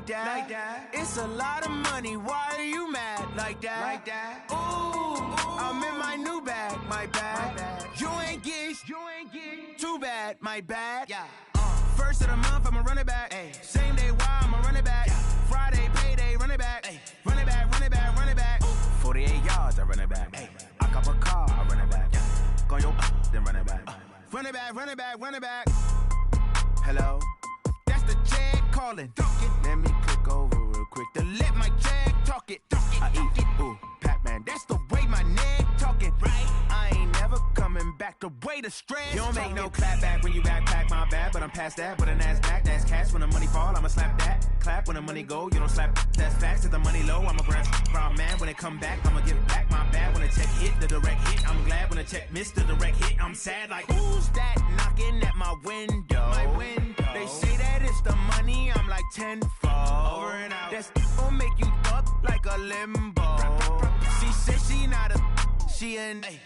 like that. It's a lot of money, why are you mad like that? Ooh, I'm in my new bag, my bad. You ain't get too bad, my bad. Yeah. First of the month, I'ma run it back. Ay. Same day, why I'ma run it back. Friday, payday, run it back. Ay. Run it back, run it back, run it back. 48 yards, I run it back. Ay. I cop a car, I run it back. Go your then run it back. Run it back, run it back, run it back. Hello? That's the jag calling. Let me click over real quick to let my jag talk it. I eat it, ooh, Pac-Man. That's the way my neck talking. Right? I ain't never coming back the way the stress. You don't make no clap back when you backpack, my bad. But I'm past that, but a NASDAQ, that's cash. When the money fall, I'ma slap that. Clap when the money go, you don't slap. That's facts. If the money low, I'ma grab brown man. When it come back, I'ma give back my bad. When the check hit, the direct hit. I'm glad when the check missed the direct hit. I'm sad like, who's that knocking at my window? My window. They say that it's the money, I'm like tenfold. Over and out. That's gon' make you fuck like a limbo. She said she not a, she an. Ay.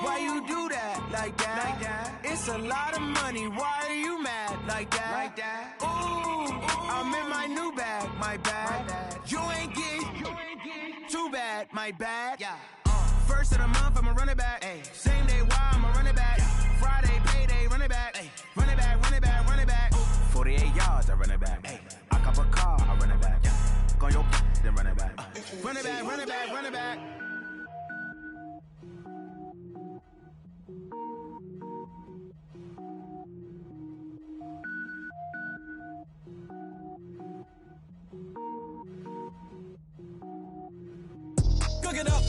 Why you do that like that? It's a lot of money, why are you mad like that? Ooh, I'm in my new bag, my bad. You ain't get too bad, my bad. Yeah. First of the month, I'ma run it back. Ay. Same day, why I'ma run it back. Friday, payday, run it back. Ay. Run it back, run it back, run it back. 48 yards, I run it back. Ay. I cop a car, I run it back. Go your then run it back. Run it back, run it back, run it back. Cook it up,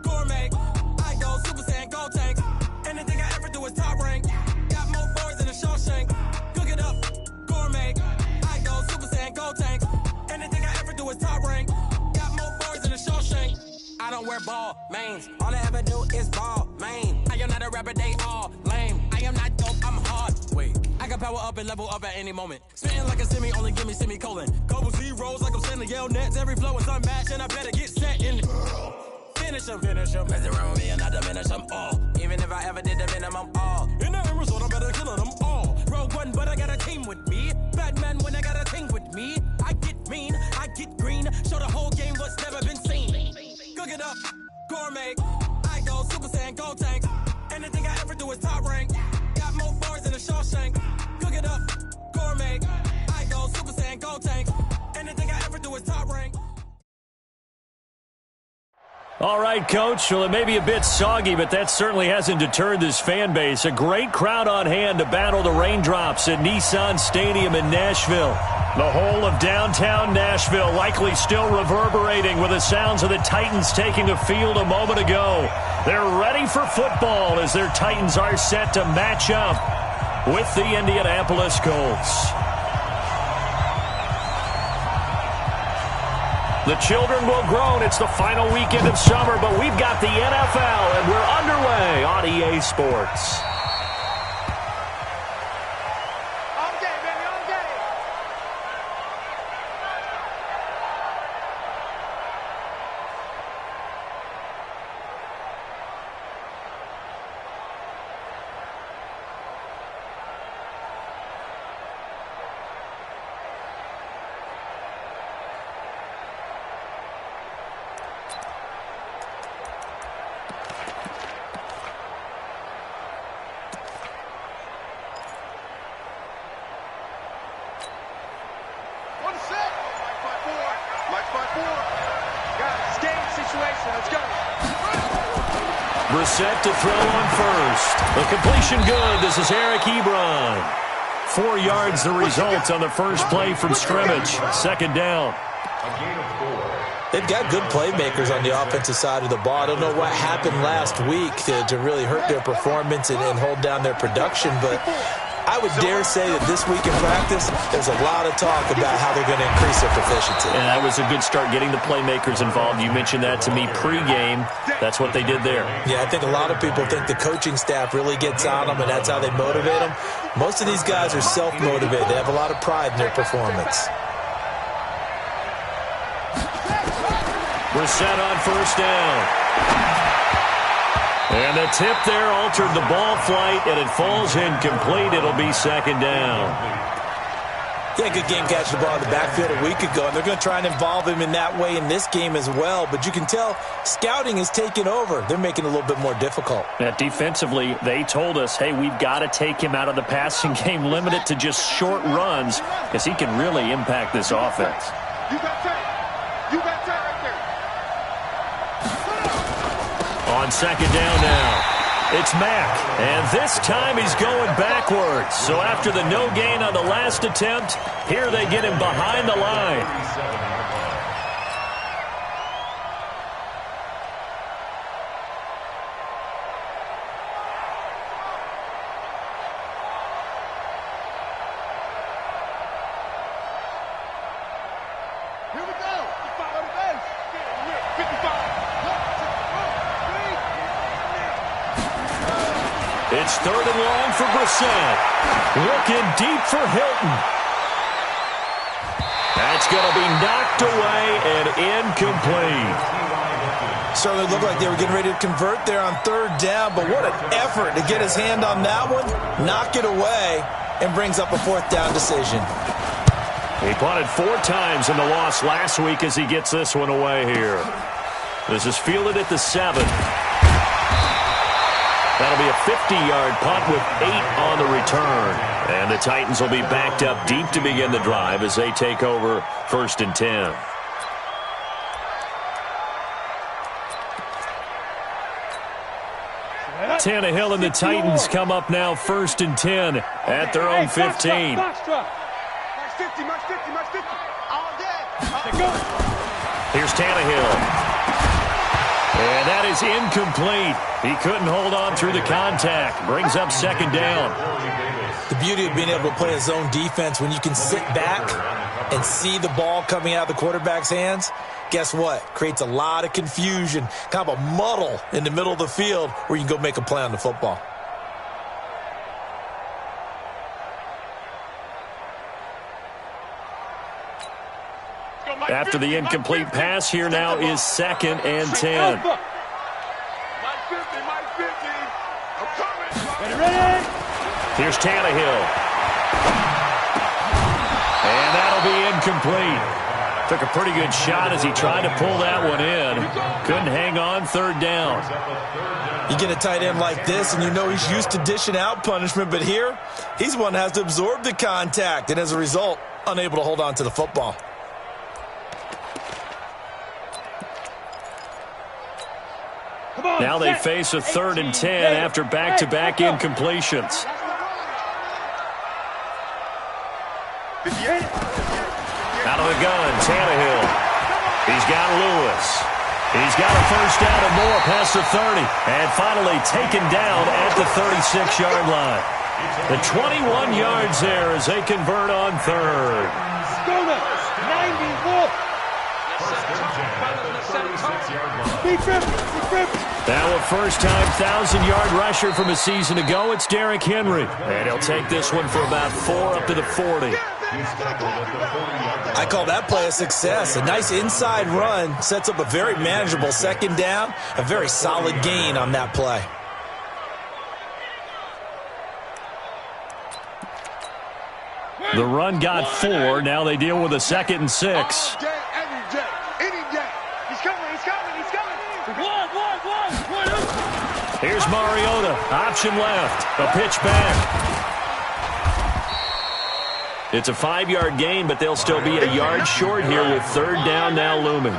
gourmet. I go Super Saiyan, go tank. Anything I ever do is top rank. Got more boys than a Shawshank. Cook it up, gourmet. I go Super Saiyan, go tank. Anything I ever do is top rank. Got more boys than a Shawshank. I don't wear ball mains. All I ever do is ball main. I am not a rapper, they all lame. I am not dope, I'm hard. Wait, I can power up and level up at any moment. Spitting like a semi, only give me semicolon. Couple zeros like I'm sending yell nets. Every flow is unmatched and I better get set in. Finish them. Mess around with me and I diminish them all. Even if I ever did the minimum all. In the end result, I'm better killing them all. Rogue one, but I got a team with me. Batman when I got a team with me. I get mean, I get green. Show the whole game what's never been seen. Cook it up, gourmet. I go Super Saiyan, go tank. Anything I ever do is top rank. Got more bars than a Shawshank. Cook it up, gourmet. I go Super Saiyan, go tank. Anything I ever do is top rank. All right, Coach. Well, it may be a bit soggy, but that certainly hasn't deterred this fan base. A great crowd on hand to battle the raindrops at Nissan Stadium in Nashville. The whole of downtown Nashville likely still reverberating with the sounds of the Titans taking the field a moment ago. They're ready for football as their Titans are set to match up with the Indianapolis Colts. The children will groan. It's the final weekend of summer, but we've got the NFL, and we're underway on EA Sports. Brissett to throw on first. The completion good. This is Eric Ebron. 4 yards the result on the first play from scrimmage. Second down. They've got good playmakers on the offensive side of the ball. I don't know what happened last week to really hurt their performance and hold down their production, but I would dare say that this week in practice, there's a lot of talk about how they're going to increase their proficiency. And that was a good start, getting the playmakers involved. You mentioned that to me pregame. That's what they did there. Yeah, I think a lot of people think the coaching staff really gets on them, and that's how they motivate them. Most of these guys are self-motivated. They have a lot of pride in their performance. Brissett on first down. And the tip there altered the ball flight, and it falls incomplete. It'll be second down. He had a good game catching the ball in the backfield a week ago, and they're going to try and involve him in that way in this game as well. But you can tell scouting is taking over. They're making it a little bit more difficult. Defensively, they told us, hey, we've got to take him out of the passing game, limit it to just short runs, because he can really impact this offense. You got tape. You got tape right there. On second down now, it's Mack, and this time he's going backwards. So after the no gain on the last attempt, here they get him behind the line. Here we go. 55. It's third and long for Brissett. Looking deep for Hilton. That's going to be knocked away and incomplete. Certainly looked like they were getting ready to convert there on third down, but what an effort to get his hand on that one, knock it away, and brings up a fourth down decision. He punted 4 times in the loss last week as he gets this one away here. This is fielded at the 7. That'll be a 50-yard punt with 8 on the return. And the Titans will be backed up deep to begin the drive as they take over 1st and 10. Tannehill and the Titans come up now 1st and 10 at their own 15. Max 50. All day. Here's Tannehill. And that is incomplete. He couldn't hold on through the contact. Brings up second down. The beauty of being able to play a zone defense when you can sit back and see the ball coming out of the quarterback's hands, guess what? Creates a lot of confusion, kind of a muddle in the middle of the field where you can go make a play on the football. After the incomplete pass, here now is 2nd and 10. Mike 50. I'm coming. Ready? Here's Tannehill. And that'll be incomplete. Took a pretty good shot as he tried to pull that one in. Couldn't hang on, 3rd down. You get a tight end like this, and you know he's used to dishing out punishment, but here, he's one that has to absorb the contact, and as a result, unable to hold on to the football. Now they face a 3rd and 10 after back-to-back incompletions. Out of the gun, Tannehill. He's got Lewis. He's got a first down and more past the 30. And finally taken down at the 36-yard line. The 21 yards there as they convert on 3rd. 94. Now a first-time 1,000-yard rusher from a season ago. It's Derrick Henry. And he'll take this one for about 4 up to the 40. I call that play a success. A nice inside run sets up a very manageable second down. A very solid gain on that play. The run got 4. Now they deal with a 2nd and 6. Here's Mariota. Option left. A pitch back. It's a 5-yard gain, but they'll still be a yard short here with 3rd down now looming.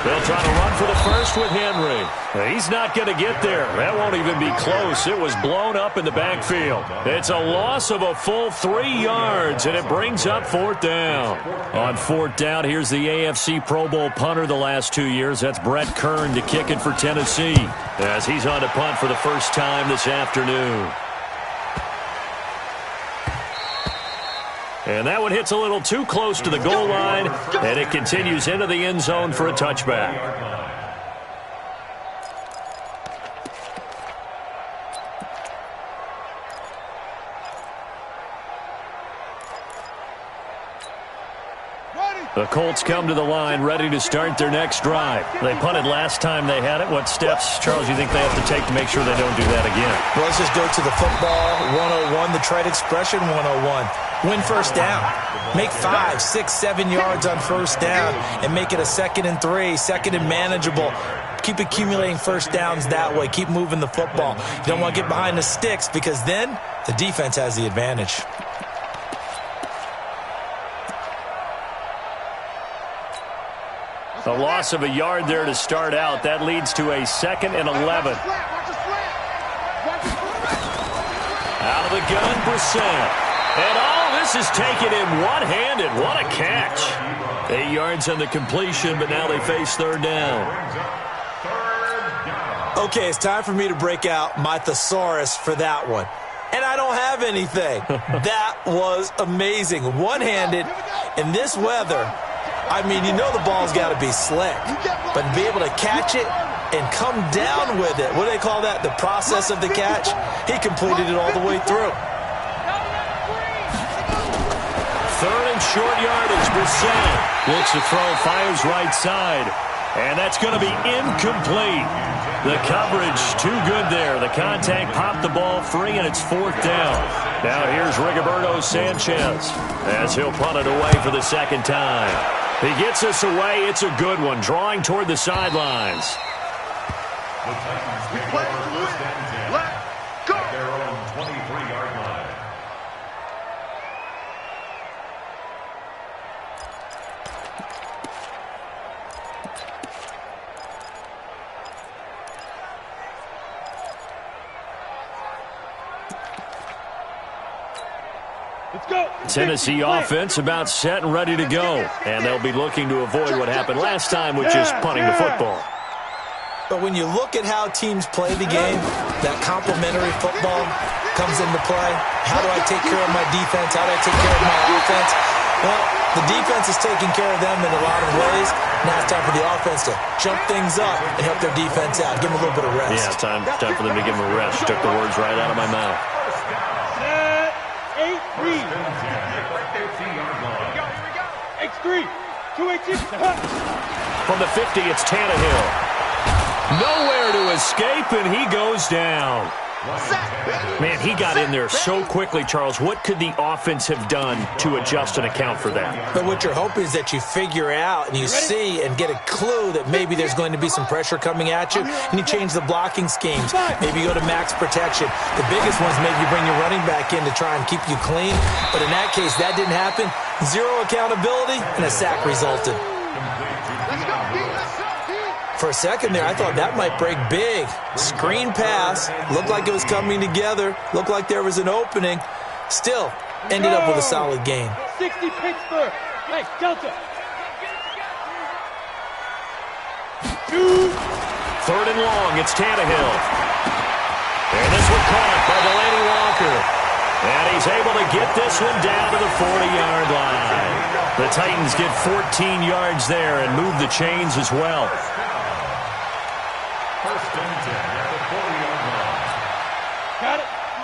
They'll try to run for the first with Henry. He's not going to get there. That won't even be close. It was blown up in the backfield. It's a loss of a full 3 yards, and it brings up 4th down. On 4th down, here's the AFC Pro Bowl punter the last 2 years. That's Brett Kern to kick it for Tennessee as he's on to punt for the first time this afternoon. And that one hits a little too close to the goal line, and it continues into the end zone for a touchback. Ready? The Colts come to the line ready to start their next drive. They punted last time they had it. What steps, Charles, you think they have to take to make sure they don't do that again? Well, let's just go to the football 101, the trade expression 101. Win first down. Make 5, 6, 7 yards on first down and make it a 2nd and 3, 2nd and manageable. Keep accumulating first downs that way. Keep moving the football. You don't want to get behind the sticks because then the defense has the advantage. A loss of a yard there to start out. That leads to a 2nd and 11. Out of the gun, Brissett. And all this is taken in one-handed. What a catch. 8 yards on the completion, but now they face 3rd down. Okay, it's time for me to break out my thesaurus for that one. And I don't have anything. That was amazing. One-handed in this weather. I mean, you know the ball's got to be slick. But to be able to catch it and come down with it, what do they call that? The process of the catch? He completed it all the way through. 3rd and short yardage. Brissett looks to throw, fires right side. And that's going to be incomplete. The coverage too good there. The contact popped the ball free, and it's 4th down. Now here's Rigoberto Sanchez as he'll punt it away for the 2nd time. He gets us away. It's a good one. Drawing toward the sidelines. Let's go. Their own 23-yard line. Tennessee offense about set and ready to go. And they'll be looking to avoid what happened last time, which is punting the football. But when you look at how teams play the game, that complementary football comes into play. How do I take care of my defense? How do I take care of my offense? Well, the defense is taking care of them in a lot of ways. Now it's time for the offense to jump things up and help their defense out. Give them a little bit of rest. Yeah, time for them to give them a rest. You took the words right out of my mouth. 8-3. X3. 2-8-6. From the 50, it's Tannehill. Nowhere to escape, and he goes down. Man, he got in there so quickly, Charles. What could the offense have done to adjust and account for that? But what you're hoping is that you figure out and you see and get a clue that maybe there's going to be some pressure coming at you, and you change the blocking schemes. Maybe you go to max protection. The biggest one's maybe you bring your running back in to try and keep you clean. But in that case, that didn't happen. Zero accountability, and a sack resulted. For a second there, I thought that might break big. Screen pass. Looked like it was coming together. Looked like there was an opening. Still, ended up with a solid game. 60 Pittsburgh. Hey, Delta. 3rd and long. It's Tannehill. And this one caught by Delaney Walker. And he's able to get this one down to the 40-yard line. The Titans get 14 yards there and move the chains as well.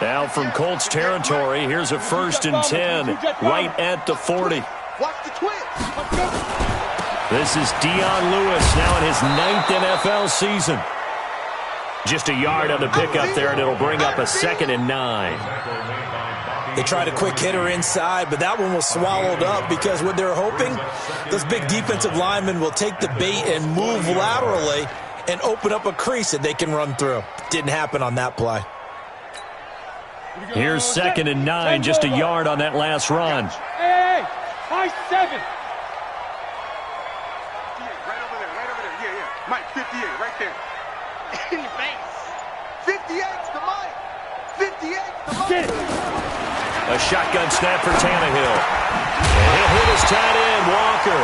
Now from Colts territory, here's a 1st and 10 right at the 40. This is Dion Lewis now in his 9th NFL season. Just a yard on the pickup there, and it'll bring up a 2nd and 9. They tried a quick hitter inside, but that one was swallowed up because what they're hoping, those big defensive linemen will take the bait and move laterally and open up a crease that they can run through. Didn't happen on that play. Here's 2nd and 9, just a yard on that last run. Hey, high 7. Right over there. Yeah. Mike, 58, right there. In your face. 58's the Mike. 58's the Mike. Get it. A shotgun snap for Tannehill. And he'll hit his tight end, Walker.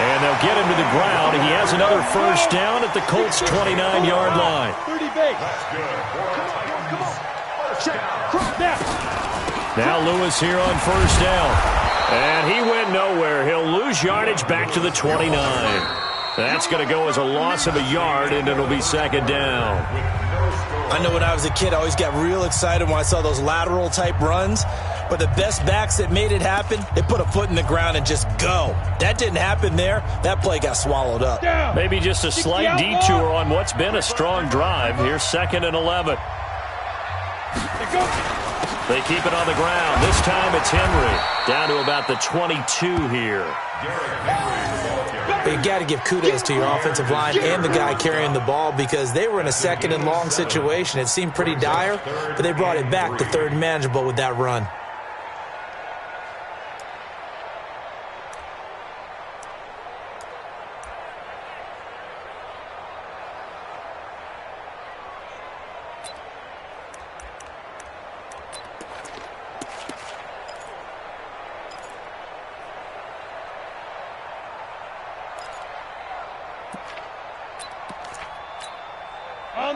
And they'll get him to the ground. He has another 1st down at the Colts' 29-yard line. 30 base. That's good. Come on. Check. Now Lewis here on 1st down. And he went nowhere. He'll lose yardage back to the 29. That's going to go as a loss of a yard, and it'll be 2nd down. I know when I was a kid, I always got real excited when I saw those lateral-type runs. But the best backs that made it happen, they put a foot in the ground and just go. That didn't happen there. That play got swallowed up. Maybe just a slight detour on what's been a strong drive. Here's 2nd and 11. They keep it on the ground. This time it's Henry. Down to about the 22 here. You got to give kudos to your offensive line and the guy carrying the ball because they were in a 2nd and long situation. It seemed pretty dire, but they brought it back to 3rd and manageable with that run.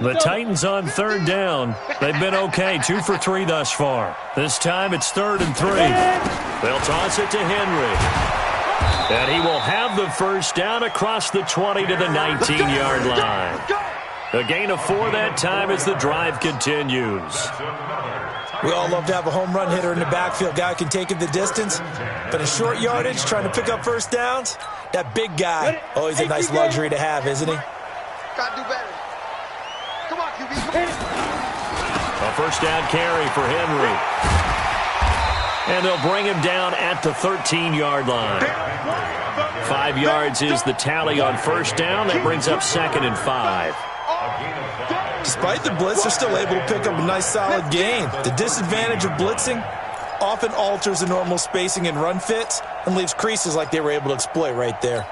The Titans on 3rd down. They've been okay, 2 for 3 thus far. This time it's 3rd and 3. They'll toss it to Henry. And he will have the first down across the 20 to the 19-yard line. A gain of 4 that time as the drive continues. We all love to have a home run hitter in the backfield. Guy can take it the distance. But in short yardage, trying to pick up first downs, that big guy, always a nice luxury to have, isn't he? Gotta do better. Come on, QB. A first down carry for Henry. And they'll bring him down at the 13-yard line. 5 yards is the tally on first down. That brings up 2nd and 5. Despite the blitz, they're still able to pick up a nice solid gain. The disadvantage of blitzing often alters the normal spacing and run fits and leaves creases like they were able to exploit right there.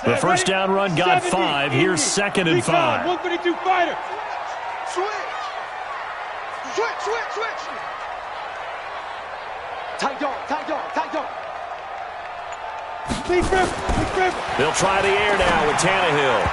The first down run got 5. Here's 2nd and 5. 152 fighter. Switch. Tight dog. Big rip. They'll try the air now with Tannehill.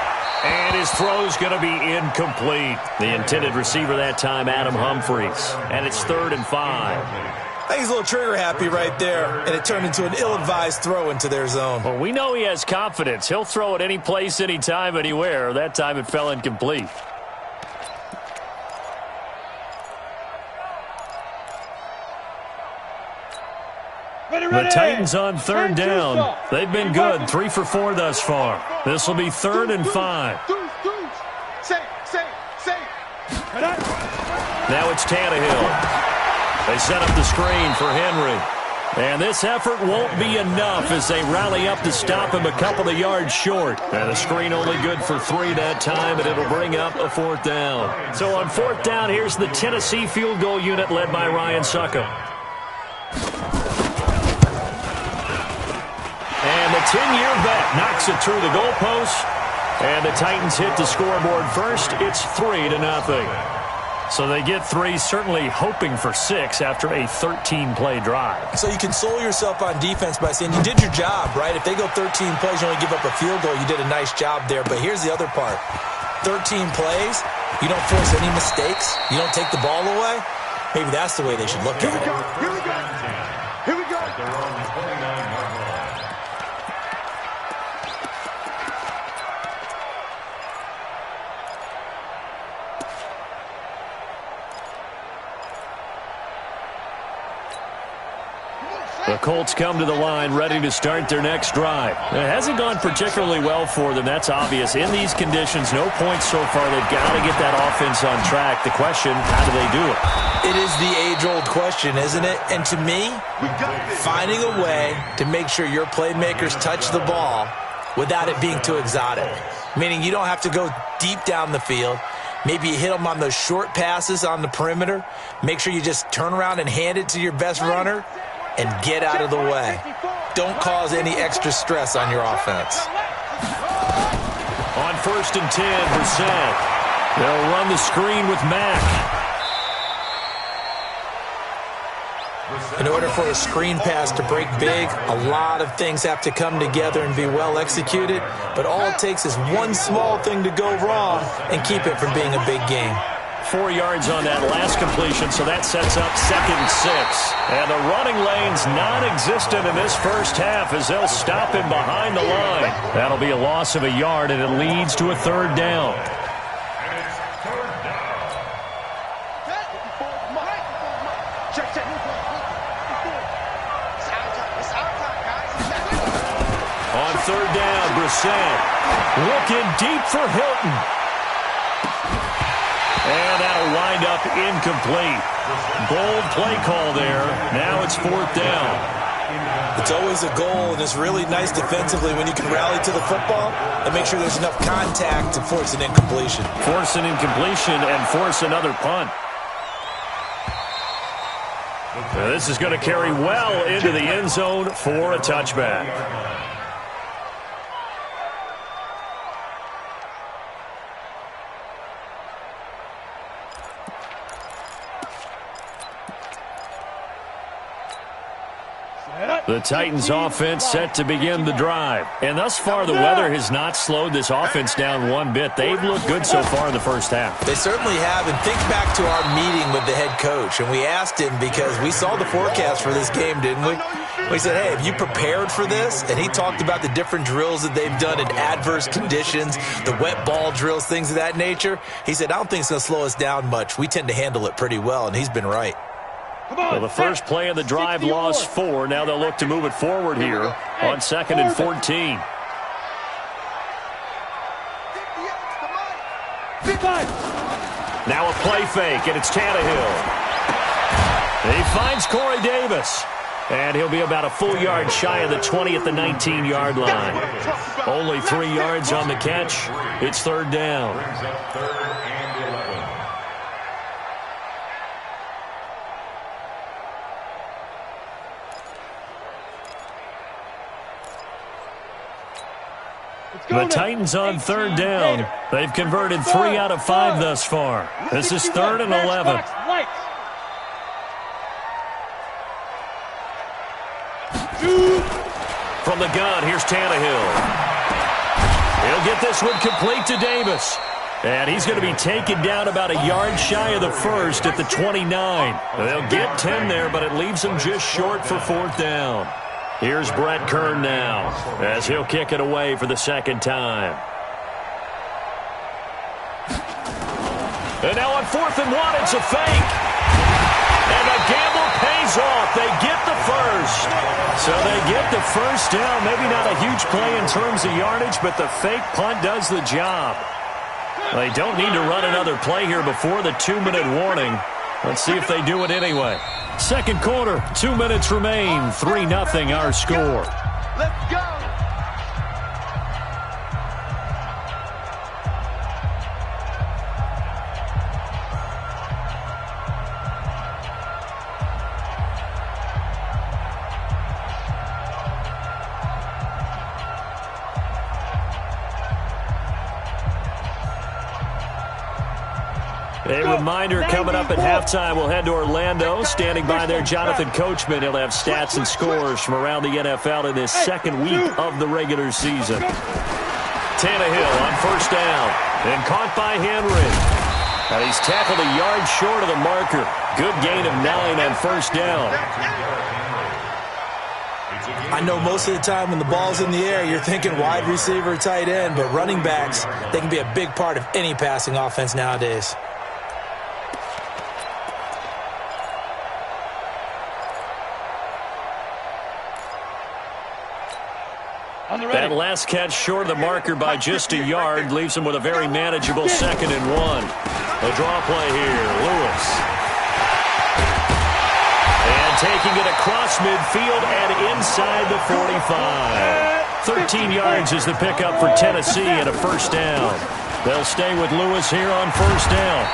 And his throw's going to be incomplete. The intended receiver that time, Adam Humphries. And it's 3rd and 5. I think he's a little trigger happy right there, and it turned into an ill-advised throw into their zone. Well, we know he has confidence. He'll throw it any place, anytime, anywhere. That time it fell incomplete. The Titans on 3rd down. They've been good, 3 for 4 thus far. This will be 3rd and 5. Safe. Now it's Tannehill. They set up the screen for Henry. And this effort won't be enough as they rally up to stop him a couple of yards short. And the screen only good for 3 that time, and it'll bring up a 4th down. So on 4th down, here's the Tennessee field goal unit led by Ryan Suckup. And the 10-year vet knocks it through the goalpost. And the Titans hit the scoreboard first. It's 3-0. So they get 3, certainly hoping for 6 after a 13-play drive. So you console yourself on defense by saying you did your job, right? If they go 13 plays, you only give up a field goal, you did a nice job there. But here's the other part. 13 plays, you don't force any mistakes, you don't take the ball away. Maybe that's the way they should look at it. Here we go. The Colts come to the line ready to start their next drive. It hasn't gone particularly well for them. That's obvious. In these conditions, no points so far. They've got to get that offense on track. The question, how do they do it? It is the age-old question, isn't it? And to me, finding a way to make sure your playmakers touch the ball without it being too exotic. Meaning you don't have to go deep down the field. Maybe you hit them on those short passes on the perimeter. Make sure you just turn around and hand it to your best runner and get out of the way. Don't cause any extra stress on your offense. On 1st and 10, Brissett. They'll run the screen with Mack. In order for a screen pass to break big, a lot of things have to come together and be well executed, but all it takes is one small thing to go wrong and keep it from being a big game. 4 yards on that last completion, so that sets up 2nd and 6. And the running lane's non-existent in this first half as they'll stop him behind the line. That'll be a loss of a yard, and it leads to a 3rd down. third down. Brissett looking deep for Hilton. And that'll wind up incomplete. Bold play call there. Now it's fourth down. It's always a goal, and it's really nice defensively when you can rally to the football and make sure there's enough contact to force an incompletion. Force an incompletion and force another punt. Now this is going to carry well into the end zone for a touchback. The Titans offense set to begin the drive. And thus far, the weather has not slowed this offense down one bit. They've looked good so far in the first half. They certainly have. And think back to our meeting with the head coach. And we asked him, because we saw the forecast for this game, didn't we? We said, hey, have you prepared for this? And he talked about the different drills that they've done in adverse conditions, the wet ball drills, things of that nature. He said, I don't think it's going to slow us down much. We tend to handle it pretty well, and he's been right. Well, the first play of the drive lost 4. Now they'll look to move it forward here on 2nd and 14. Now a play fake, and it's Tannehill. He finds Corey Davis. And he'll be about a full yard shy of the 20 at the 19-yard line. Only 3 yards on the catch. It's third down. The Titans on third down. They've converted 3 out of 5 thus far. This is 3rd and 11. From the gun, here's Tannehill. He'll get this one complete to Davis. And he's going to be taken down about a yard shy of the first at the 29. They'll get 10 there, but it leaves them just short for fourth down. Here's Brett Kern now as he'll kick it away for the second time. And now on 4th and 1, it's a fake. And the gamble pays off. They get the first. So they get the first down. Maybe not a huge play in terms of yardage, but the fake punt does the job. They don't need to run another play here before the 2-minute warning. Let's see if they do it anyway. Second quarter, 2 minutes remain. 3-0 our score. Let's go. A reminder coming up at halftime, we'll head to Orlando. Standing by there, Jonathan Coachman. He'll have stats and scores from around the NFL in this second week of the regular season. Tannehill on first down and caught by Henry. And he's tackled a yard short of the marker. Good gain of 9 on first down. I know most of the time when the ball's in the air, you're thinking wide receiver, tight end, but running backs, they can be a big part of any passing offense nowadays. That last catch short of the marker by just a yard leaves him with a very manageable 2nd and 1. A draw play here, Lewis. And taking it across midfield and inside the 45. 13 yards is the pickup for Tennessee and a first down. They'll stay with Lewis here on first down.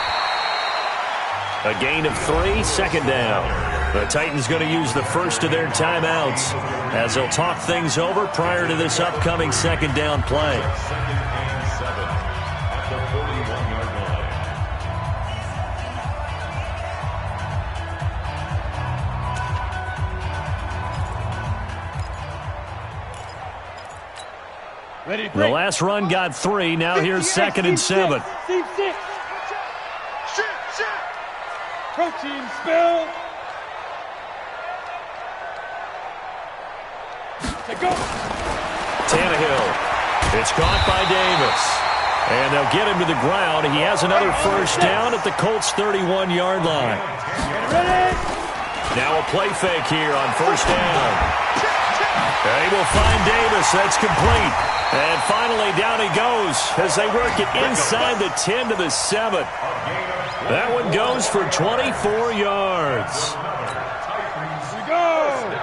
A gain of 3, second down. The Titans going to use the first of their timeouts as they'll talk things over prior to this upcoming second down play. The last run got 3. Now here's 2nd and 7. Protein spill. Tannehill. It's caught by Davis. And they'll get him to the ground. He has another first down at the Colts' 31-yard line. Now a play fake here on first down. He will find Davis. That's complete. And finally, down he goes as they work it inside the 10 to the 7. That one goes for 24 yards.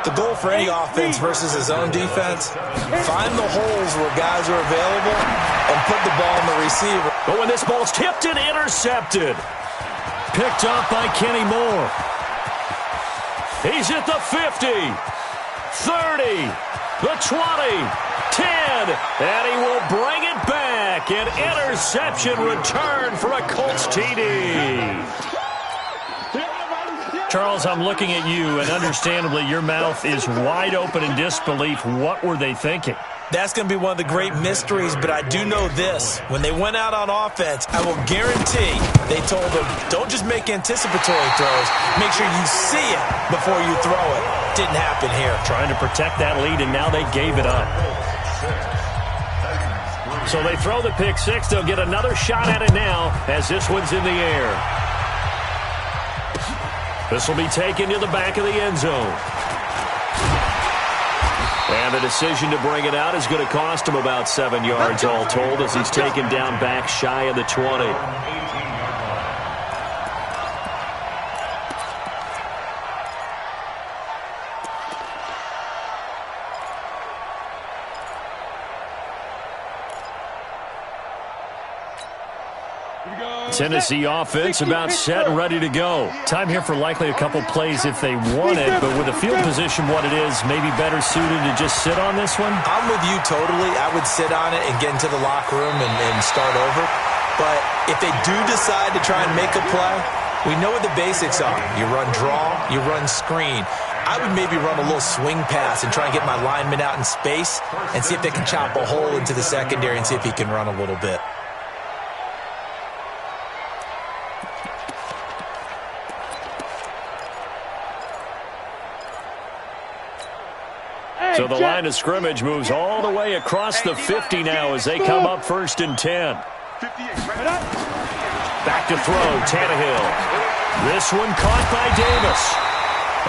The goal for any offense versus his own defense, find the holes where guys are available and put the ball on the receiver. But when this ball's tipped and intercepted, picked up by Kenny Moore. He's at the 50, 30, the 20, 10, and he will bring it back. An interception return for a Colts TD. Charles, I'm looking at you, and understandably, your mouth is wide open in disbelief. What were they thinking? That's going to be one of the great mysteries, but I do know this. When they went out on offense, I will guarantee they told them, don't just make anticipatory throws. Make sure you see it before you throw it. Didn't happen here. Trying to protect that lead, and now they gave it up. So they throw the pick six. They'll get another shot at it now as this one's in the air. This will be taken to the back of the end zone. And the decision to bring it out is going to cost him about 7 yards all told as he's taken down back shy of the 20. Tennessee offense about set and ready to go. Time here for likely a couple plays if they want it, but with the field position what it is, maybe better suited to just sit on this one? I'm with you totally. I would sit on it and get into the locker room and start over. But if they do decide to try and make a play, we know what the basics are. You run draw, you run screen. I would maybe run a little swing pass and try and get my lineman out in space and see if they can chop a hole into the secondary and see if he can run a little bit. So the line of scrimmage moves all the way across the 50 now as they come up 1st and 10. Back to throw, Tannehill. This one caught by Davis.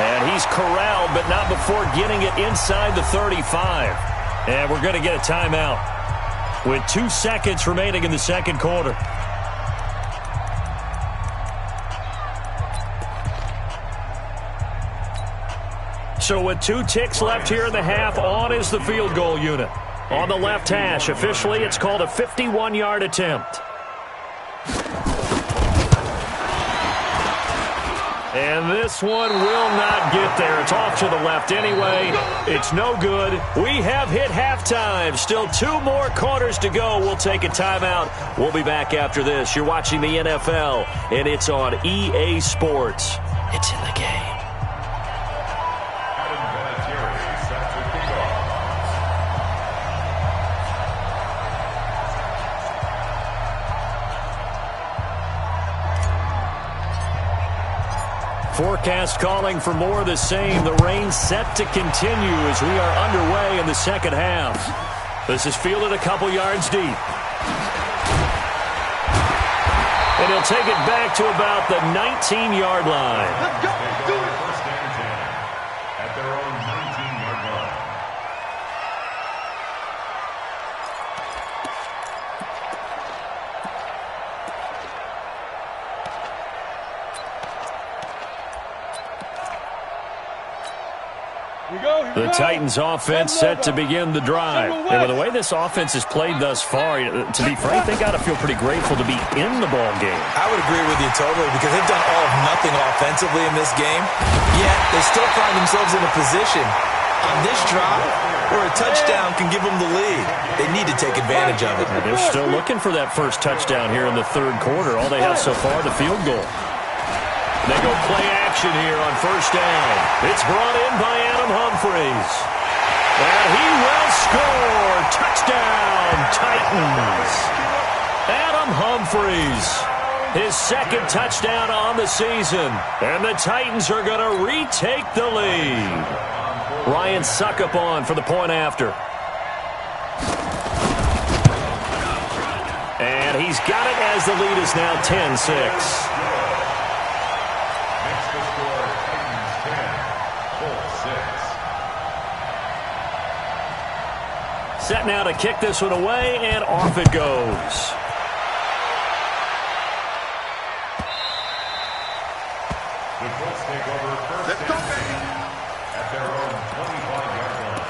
And he's corralled, but not before getting it inside the 35. And we're going to get a timeout with 2 seconds remaining in the second quarter. So with 2 ticks left here in the half, on is the field goal unit. On the left hash, officially it's called a 51-yard attempt. And this one will not get there. It's off to the left anyway. It's no good. We have hit halftime. Still 2 more quarters to go. We'll take a timeout. We'll be back after this. You're watching the NFL, and it's on EA Sports. It's in the game. Forecast calling for more of the same. The rain set to continue as we are underway in the second half. This is fielded a couple yards deep. And he'll take it back to about the 19-yard line. Let's go. Do it. First down and 10 at their own 19-yard line. The Titans offense set to begin the drive. And with the way this offense has played thus far, to be frank, they got to feel pretty grateful to be in the ball game. I would agree with you totally because they've done all of nothing offensively in this game, yet they still find themselves in a position on this drive where a touchdown can give them the lead. They need to take advantage of it. They're still looking for that first touchdown here in the third quarter. All they have so far, the field goal. They go play action here on first down. It's brought in by Adam Humphries. And he will score. Touchdown, Titans. Adam Humphries, his second touchdown on the season. And the Titans are going to retake the lead. Ryan Suckup on for the point after. And he's got it as the lead is now 10-6. Set now to kick this one away, and off it goes. The Colts take over first and 10 at their own 25-yard line.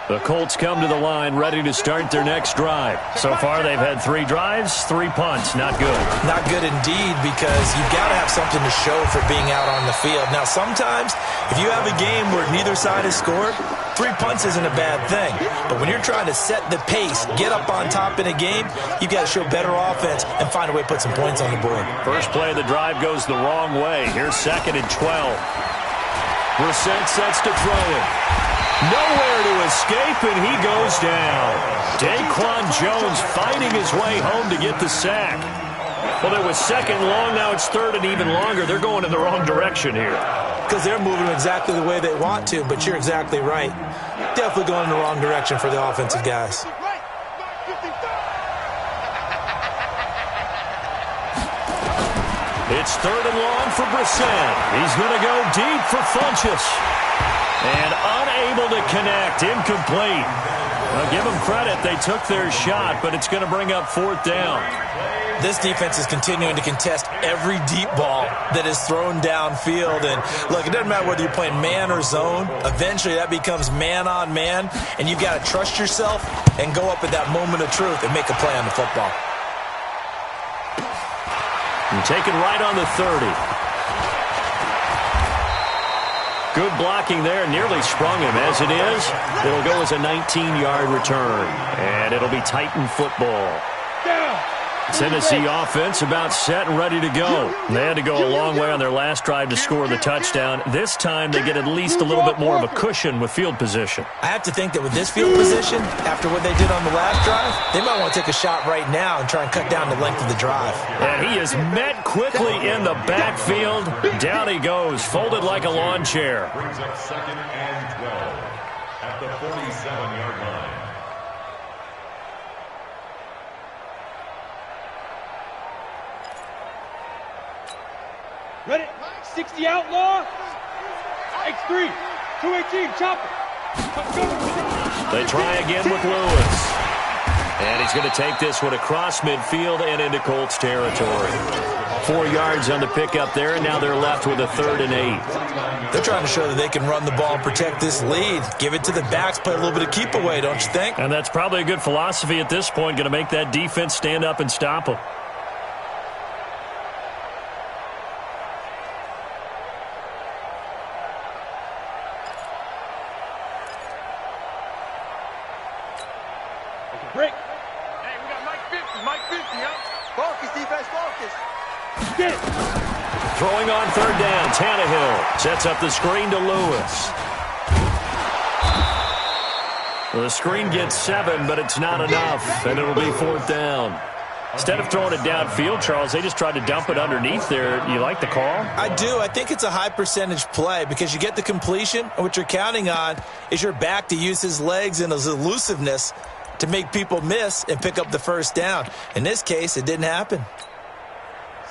The Colts come to the line ready to start their next drive. So far, they've had 3 drives, 3 punts. Not good. Not good indeed, because you've got to have something to show for being out on the field. Now, sometimes, if you have a game where neither side has scored, 3 punts isn't a bad thing. But when you're trying to set the pace, get up on top in a game, you've got to show better offense and find a way to put some points on the board. First play of the drive goes the wrong way. Here's 2nd and 12. Brissett sets to throw it. Nowhere to escape, and he goes down. Daquan Jones fighting his way home to get the sack. Well, it was 2nd long. Now it's 3rd and even longer. They're going in the wrong direction here. Because they're moving exactly the way they want to, but you're exactly right. Definitely going in the wrong direction for the offensive guys. It's 3rd and long for Brissett. He's going to go deep for Funchess. And unable to connect, incomplete. Now, give them credit, they took their shot, but it's going to bring up 4th down. This defense is continuing to contest every deep ball that is thrown downfield. And, look, it doesn't matter whether you're playing man or zone. Eventually, that becomes man-on-man, and you've got to trust yourself and go up at that moment of truth and make a play on the football. And taken right on the 30. Good blocking there, nearly sprung him. As it is, it'll go as a 19-yard return. And it'll be Titan football. Tennessee offense about set and ready to go. They had to go a long way on their last drive to score the touchdown. This time they get at least a little bit more of a cushion with field position. I have to think that with this field position, after what they did on the last drive, they might want to take a shot right now and try and cut down the length of the drive. And he is met quickly in the backfield. Down he goes, folded like a lawn chair. Brings up 2nd and 12 at the 47-yard line. Ready? 60 outlaw. X3. 218. Chopper. They try again with Lewis. And he's going to take this one across midfield and into Colts territory. 4 yards on the pickup there, and now they're left with a 3rd and 8. They're trying to show that they can run the ball and protect this lead. Give it to the backs, play a little bit of keep away, don't you think? And that's probably a good philosophy at this point, going to make that defense stand up and stop them. Break. Hey, we got Mike 50. Mike 50, huh? Focus, defense, focus. Get it. Throwing on 3rd down, Tannehill sets up the screen to Lewis. Well, the screen gets 7, but it's not enough, and it'll be 4th down. Instead of throwing it downfield, Charles, they just tried to dump it underneath there. You like the call? I do. I think it's a high percentage play because you get the completion, and what you're counting on is your back to use his legs and his elusiveness to make people miss and pick up the 1st down. In this case, it didn't happen.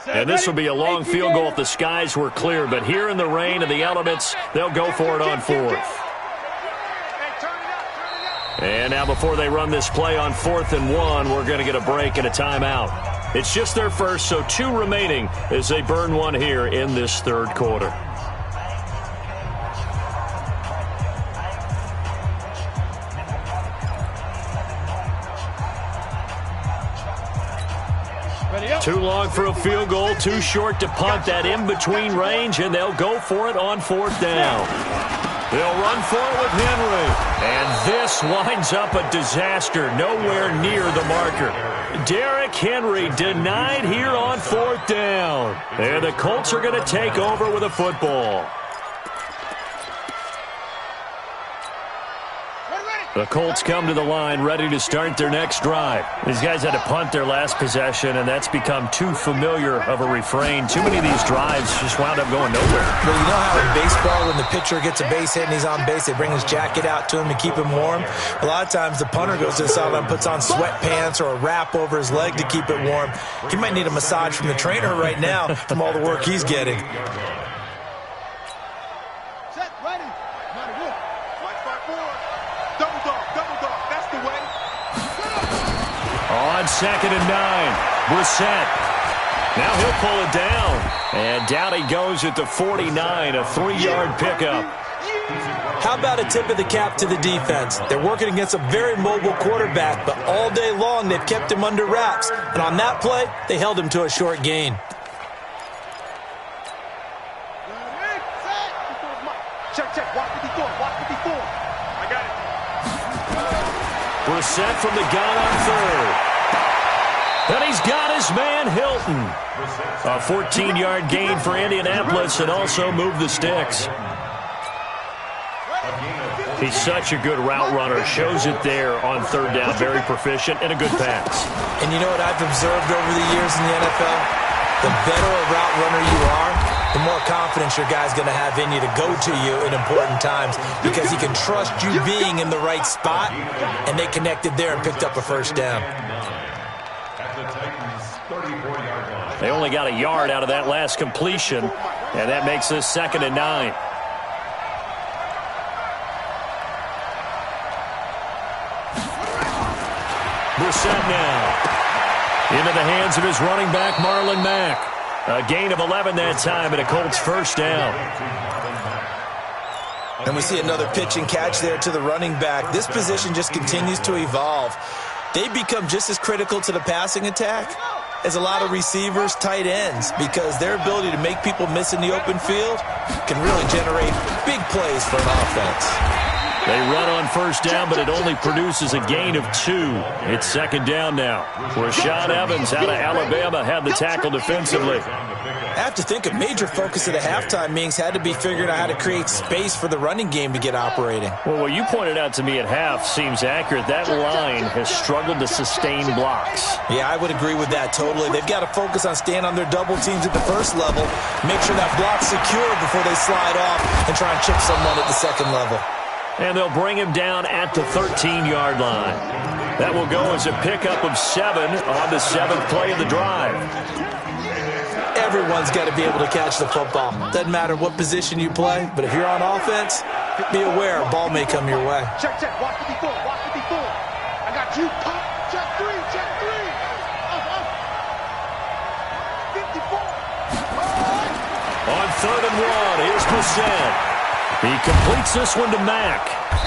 And this will be a long field goal if the skies were clear, but here in the rain and the elements, they'll go for it on 4th. And now before they run this play on 4th and 1, we're going to get a break and a timeout. It's just their first, so 2 remaining as they burn one here in this 3rd quarter. Too long for a field goal, too short to punt that in-between range, and they'll go for it on 4th down. They'll run for it with Henry. And this winds up a disaster, nowhere near the marker. Derrick Henry denied here on 4th down. And the Colts are going to take over with a football. The Colts come to the line ready to start their next drive. These guys had to punt their last possession, and that's become too familiar of a refrain. Too many of these drives just wound up going nowhere. Well, you know how in baseball, when the pitcher gets a base hit and he's on base, they bring his jacket out to him to keep him warm? A lot of times the punter goes to the sideline, puts on sweatpants or a wrap over his leg to keep it warm. He might need a massage from the trainer right now from all the work he's getting. On 2nd and 9, Brissett. Now he'll pull it down. And down he goes at the 49, a 3-yard pickup. How about a tip of the cap to the defense? They're working against a very mobile quarterback, but all day long they've kept him under wraps. And on that play, they held him to a short gain. Check. Watch 54. I got it. Brissett from the gun on 3rd. And he's got his man, Hilton. A 14-yard gain for Indianapolis and also moved the sticks. He's such a good route runner. Shows it there on 3rd down. Very proficient and a good pass. And you know what I've observed over the years in the NFL? The better a route runner you are, the more confidence your guy's going to have in you to go to you in important times because he can trust you being in the right spot, and they connected there and picked up a first down. They only got a yard out of that last completion, and that makes this 2nd and 9. Brissett now into the hands of his running back, Marlon Mack. A gain of 11 that time and a Colts first down. And we see another pitch and catch there to the running back. This position just continues to evolve. They become just as critical to the passing attack as a lot of receivers, tight ends, because their ability to make people miss in the open field can really generate big plays for an offense. They run on first down, but it only produces a gain of 2. It's 2nd down now. Rashad Evans out of Alabama had the tackle defensively. I have to think a major focus of the halftime meetings had to be figuring out how to create space for the running game to get operating. Well, what you pointed out to me at half seems accurate. That line has struggled to sustain blocks. Yeah, I would agree with that totally. They've got to focus on staying on their double teams at the first level, make sure that block's secure before they slide off and try and chip someone at the second level. And they'll bring him down at the 13-yard line. That will go as a pickup of 7 on the 7th play of the drive. Everyone's got to be able to catch the football. Doesn't matter what position you play, but if you're on offense, be aware a ball may come your way. Check. Watch 54. I got you. Check 3. 54. On 3rd and 1, here's Brissett. He completes this one to Mack.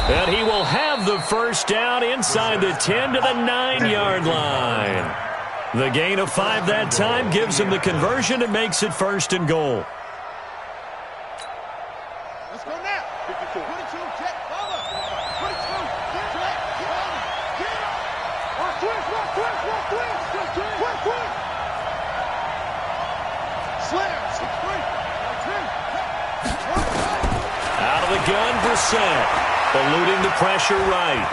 And he will have the first down inside the 10 to the 9-yard line. The gain of 5 that time gives him the conversion and makes it 1st and goal. Let's go now. 52. 22. Check. Follow. 22. Check. Get up. Watch twist. Slam. 6-3. Out of the gun, Brissett. Eluding the pressure right.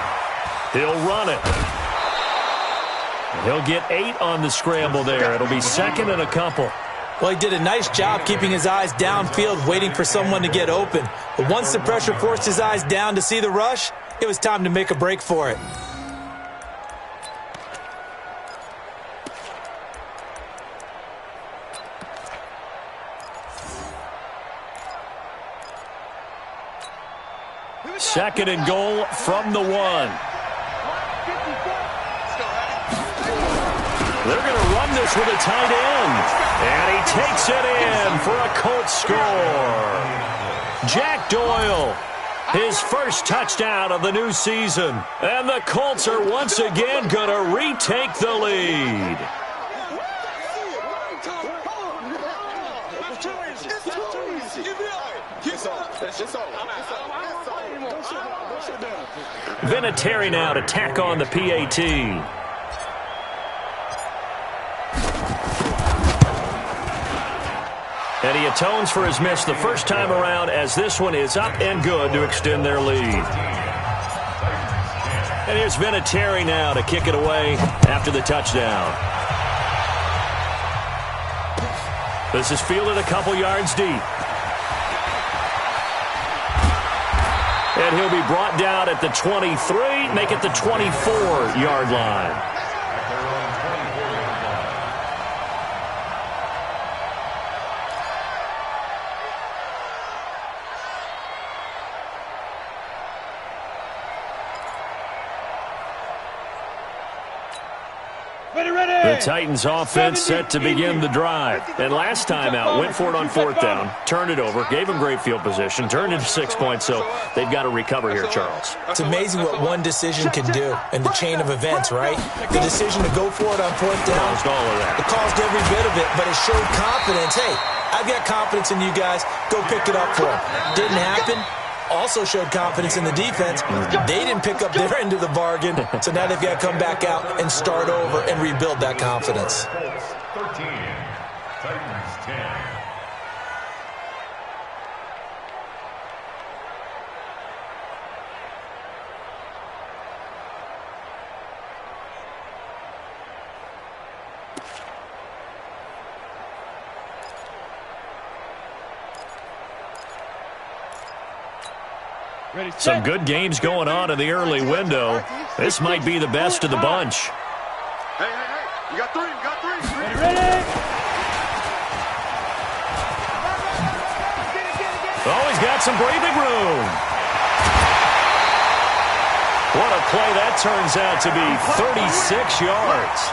He'll run it. He'll get 8 on the scramble there. It'll be 2nd and a couple. Well, he did a nice job keeping his eyes downfield, waiting for someone to get open. But once the pressure forced his eyes down to see the rush, it was time to make a break for it. Second and goal from the 1. They're going to run this with a tight end. And he takes it in for a Colts score. Jack Doyle, his first touchdown of the new season. And the Colts are once again going to retake the lead. Vinatieri now to tack on the PAT. And he atones for his miss the first time around as this one is up and good to extend their lead. And here's Vinatieri now to kick it away after the touchdown. This is fielded a couple yards deep. And he'll be brought down at the 23, make it the 24-yard line. The Titans offense set to begin the drive. And last time out, went for it on 4th down, turned it over, gave them great field position, turned into 6 points, so they've got to recover here, Charles. It's amazing what one decision can do in the chain of events, right? The decision to go for it on 4th down. Caused all of that. It caused every bit of it, but it showed confidence. Hey, I've got confidence in you guys. Go pick it up for them. Didn't happen. Also showed confidence in the defense. They didn't pick up their end of the bargain, so now they've got to come back out and start over and rebuild that confidence. 13, Titans 10. Some good games going on in the early window. This might be the best of the bunch. Hey, you got three, Ready? Oh, he's got some breathing room. What a play that turns out to be, 36 yards.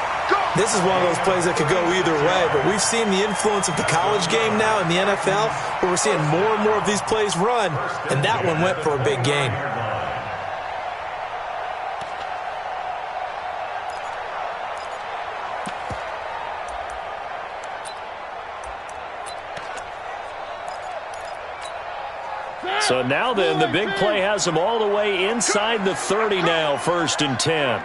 This is one of those plays that could go either way, but we've seen the influence of the college game now in the NFL, where we're seeing more and more of these plays run, and that one went for a big gain. So now then, the big play has them all the way inside the 30 now, 1st and 10.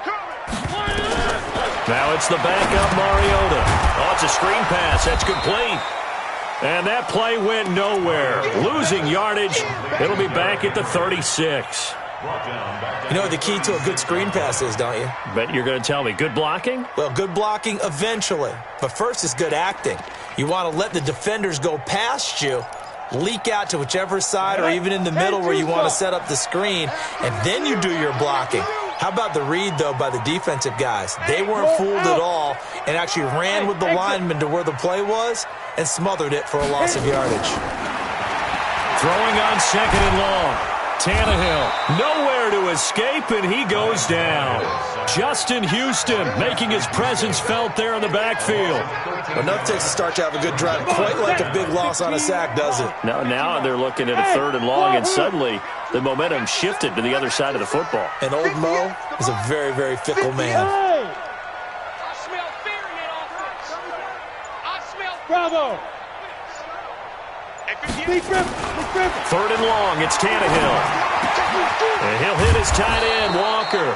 Now it's the backup Mariota. Oh, it's a screen pass. That's complete. And that play went nowhere. Losing yardage. It'll be back at the 36. You know what the key to a good screen pass is, don't you? Bet you're going to tell me. Good blocking? Well, good blocking eventually. But first is good acting. You want to let the defenders go past you, leak out to whichever side or even in the middle where you want to set up the screen, and then you do your blocking. How about the read, though, by the defensive guys? They weren't fooled at all and actually ran with the lineman to where the play was and smothered it for a loss of yardage. Throwing on 2nd and long. Tannehill nowhere to escape, and he goes down. Justin Houston making his presence felt there in the backfield. Enough takes to start to have a good drive. Quite like a big loss on a sack, does it? Now they're looking at a 3rd and long, and suddenly the momentum shifted to the other side of the football. And old Mo is a very, very fickle man. I smell fear in offense. I smell Bravo. 3rd and long, it's Tannehill. And he'll hit his tight end, Walker.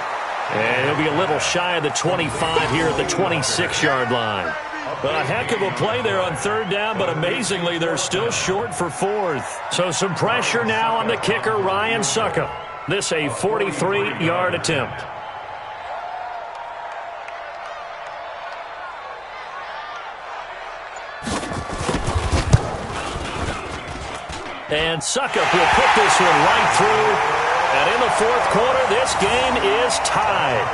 And he'll be a little shy of the 25 here at the 26-yard line. A heck of a play there on 3rd down, but amazingly, they're still short for 4th. So some pressure now on the kicker, Ryan Suckup. This a 43-yard attempt. And Suckup will put this one right through. And in the 4th quarter, this game is tied.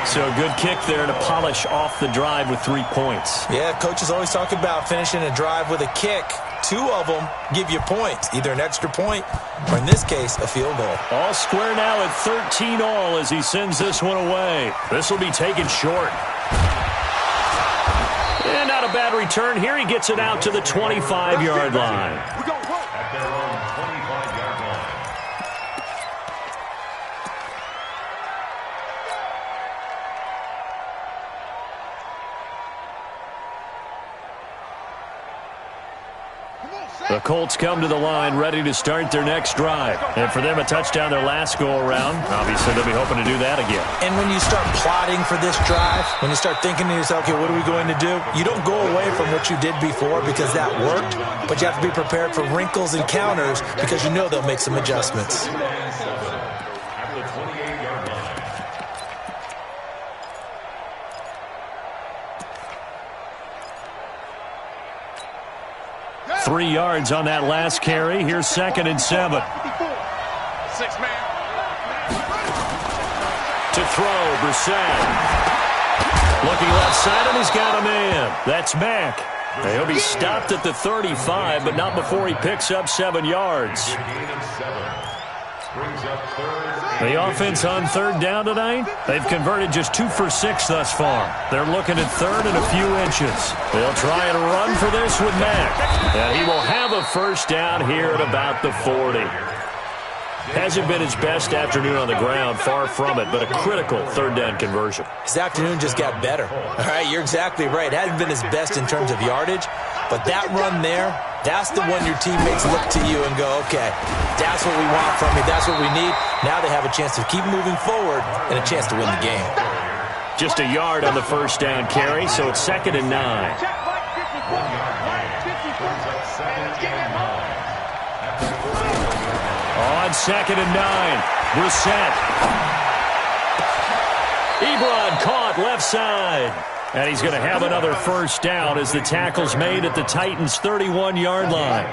So a good kick there to polish off the drive with 3 points. Yeah, coaches always talk about finishing a drive with a kick. 2 of them give you points, either an extra point or, in this case, a field goal. All square now at 13 all as he sends this one away. This will be taken short. And not a bad return here. He gets it out to the 25-yard line. At their own 25-yard line. The Colts come to the line ready to start their next drive. And for them, a touchdown their last go-around. Obviously, they'll be hoping to do that again. And when you start plotting for this drive, when you start thinking to yourself, okay, what are we going to do? You don't go away from what you did before because that worked, but you have to be prepared for wrinkles and counters because you know they'll make some adjustments. 3 yards on that last carry. Here's 2nd and 7. 6-man. To throw, Brissett. Looking left side, and he's got a man. That's Mack. He'll be stopped at the 35, but not before he picks up 7 yards. The offense on 3rd down tonight, they've converted just 2 for 6 thus far. They're looking at 3rd and a few inches. They'll try and run for this with Mack. And he will have a 1st down here at about the 40. Hasn't been his best afternoon on the ground, far from it, but a critical 3rd down conversion. His afternoon just got better. All right, you're exactly right. It hadn't been his best in terms of yardage, but that run there, that's the one your teammates look to you and go, okay, that's what we want from you. That's what we need. Now they have a chance to keep moving forward and a chance to win the game. Just a yard on the 1st down carry, so it's 2nd and 9. On 2nd and 9, Brissett. Ebron caught left side. And he's going to have another 1st down as the tackle's made at the Titans' 31-yard line.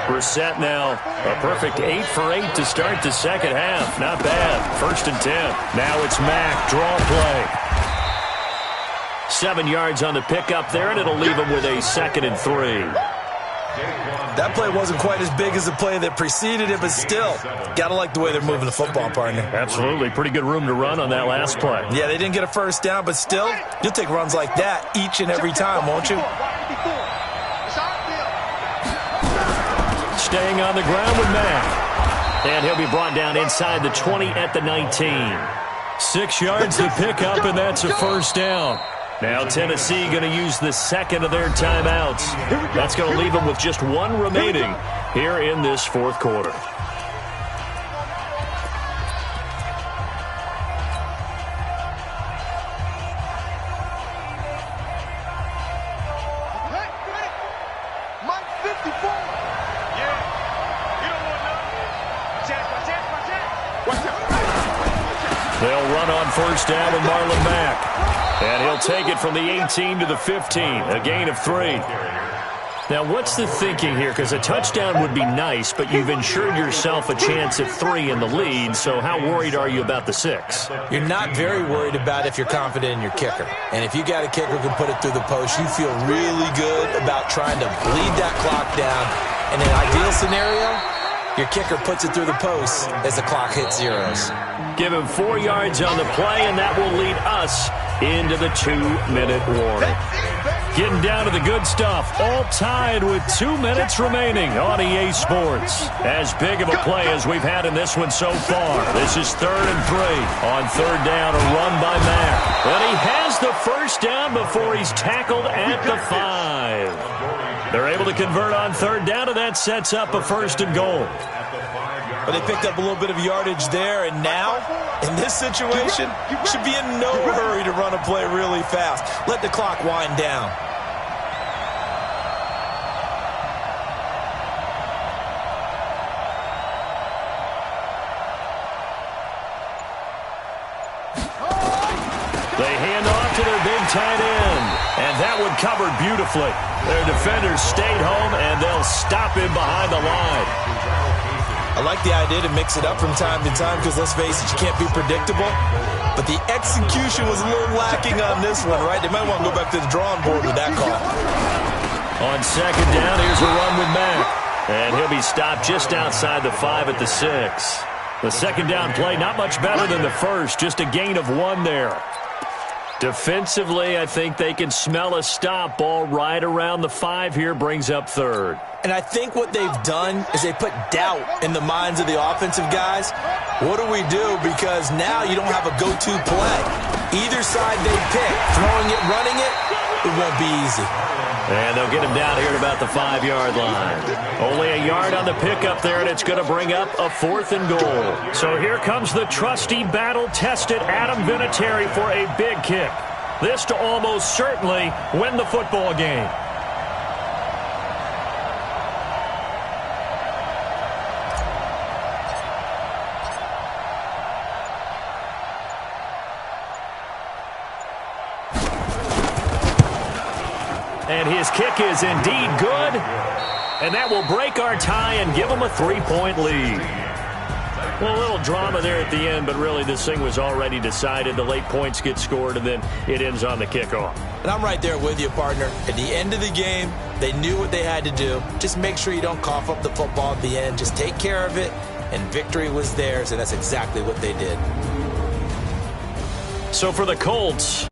Brissett now a perfect 8 for 8 to start the 2nd half. Not bad. 1st and 10. Now it's Mack. Draw play. 7 yards on the pickup there, and it'll leave him with a 2nd and 3. That play wasn't quite as big as the play that preceded it, but still, gotta like the way they're moving the football, partner. Absolutely. Pretty good room to run on that last play. Yeah, they didn't get a 1st down, but still, you'll take runs like that each and every time, won't you? Staying on the ground with Mack. And he'll be brought down inside the 20 at the 19. 6 yards to pick up, and that's a 1st down. Now Tennessee going to use the 2nd of their timeouts. That's going to leave them with just 1 remaining here in this 4th quarter. They'll run on 1st down with Marlon Mack. And he'll take it from the 18 to the 15, a gain of 3. Now, what's the thinking here? Because a touchdown would be nice, but you've ensured yourself a chance at 3 in the lead, so how worried are you about the 6? You're not very worried about if you're confident in your kicker. And if you got a kicker who can put it through the post, you feel really good about trying to bleed that clock down. In an ideal scenario, your kicker puts it through the post as the clock hits zeros. Give him 4 yards on the play, and that will lead us into the 2-minute warning. Getting down to the good stuff, all tied with 2 minutes remaining on EA Sports. As big of a play as we've had in this one so far. This is 3rd and 3. On 3rd down, a run by Mack. And he has the 1st down before he's tackled at the 5. They're able to convert on 3rd down, and that sets up a 1st and goal. But they picked up a little bit of yardage there, and now, in this situation, should be in no hurry to run a play really fast. Let the clock wind down. They hand off to their big tight end, and that one covered beautifully. Their defenders stayed home, and they'll stop him behind the line. I like the idea to mix it up from time to time because, let's face it, you can't be predictable. But the execution was a little lacking on this one, right? They might want to go back to the drawing board with that call. On 2nd down, here's a run with Mack. And he'll be stopped just outside the 5 at the 6. The 2nd down play, not much better than the 1st, just a gain of 1 there. Defensively, I think they can smell a stop. Ball right around the 5 here, brings up 3rd. And I think what they've done is they put doubt in the minds of the offensive guys. What do we do? Because now you don't have a go-to play. Either side they pick, throwing it, running it, it won't be easy. And they'll get him down here at about the 5-yard line. Only a yard on the pickup there, and it's going to bring up a 4th and goal. So here comes the trusty, battle-tested Adam Vinatieri for a big kick. This to almost certainly win the football game. And his kick is indeed good. And that will break our tie and give them a 3-point lead. Well, a little drama there at the end, but really this thing was already decided. The late points get scored, and then it ends on the kickoff. And I'm right there with you, partner. At the end of the game, they knew what they had to do. Just make sure you don't cough up the football at the end. Just take care of it, and victory was theirs, and that's exactly what they did. So for the Colts,